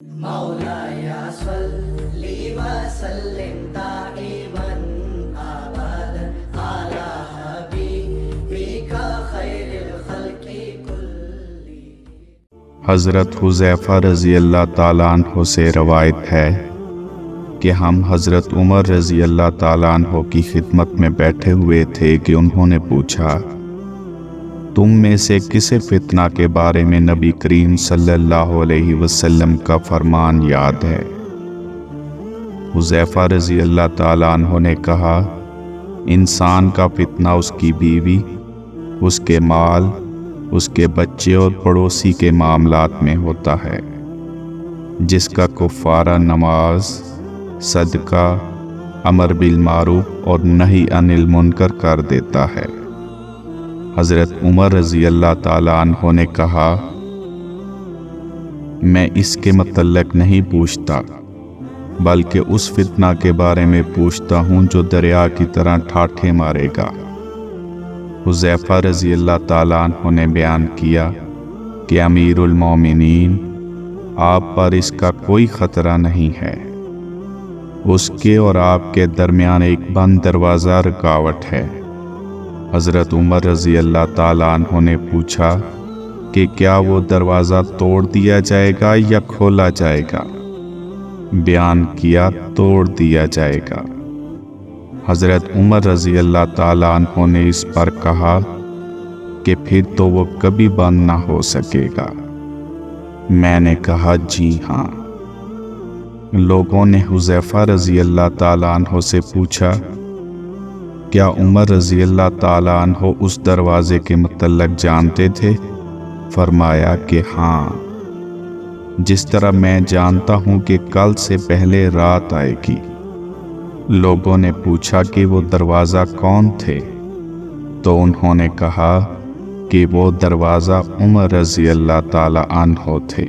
مولاي صل وسلم دائما ابدا على حبيبك خير الخلق كلهم۔ حضرت حذیفہ رضی اللہ تعالیٰ عنہ سے روایت ہے کہ ہم حضرت عمر رضی اللہ تعالیٰ عنہ کی خدمت میں بیٹھے ہوئے تھے کہ انہوں نے پوچھا، تم میں سے کسے فتنہ کے بارے میں نبی کریم صلی اللہ علیہ وسلم کا فرمان یاد ہے؟ حذیفہ رضی اللہ تعالیٰ عنہ نے کہا، انسان کا فتنہ اس کی بیوی، اس کے مال، اس کے بچے اور پڑوسی کے معاملات میں ہوتا ہے، جس کا کفارہ نماز، صدقہ، امر بالمعروف اور نہی عن المنکر کر دیتا ہے۔ حضرت عمر رضی اللہ تعالیٰ عنہ نے کہا، میں اس کے متعلق نہیں پوچھتا، بلکہ اس فتنہ کے بارے میں پوچھتا ہوں جو دریا کی طرح ٹھاٹھے مارے گا۔ حذیفہ رضی اللہ تعالیٰ عنہ نے بیان کیا کہ امیر المومنین، آپ پر اس کا کوئی خطرہ نہیں ہے، اس کے اور آپ کے درمیان ایک بند دروازہ رکاوٹ ہے۔ حضرت عمر رضی اللہ تعالیٰ عنہ نے پوچھا کہ کیا وہ دروازہ توڑ دیا جائے گا یا کھولا جائے گا؟ بیان کیا، توڑ دیا جائے گا۔ حضرت عمر رضی اللہ تعالیٰ عنہ نے اس پر کہا کہ پھر تو وہ کبھی بند نہ ہو سکے گا۔ میں نے کہا، جی ہاں۔ لوگوں نے حذیفہ رضی اللہ تعالیٰ عنہ سے پوچھا، کیا عمر رضی اللہ تعالیٰ عنہ اس دروازے کے متعلق جانتے تھے؟ فرمایا کہ ہاں، جس طرح میں جانتا ہوں کہ کل سے پہلے رات آئے گی۔ لوگوں نے پوچھا کہ وہ دروازہ کون تھے؟ تو انہوں نے کہا کہ وہ دروازہ عمر رضی اللہ تعالیٰ عنہ تھے۔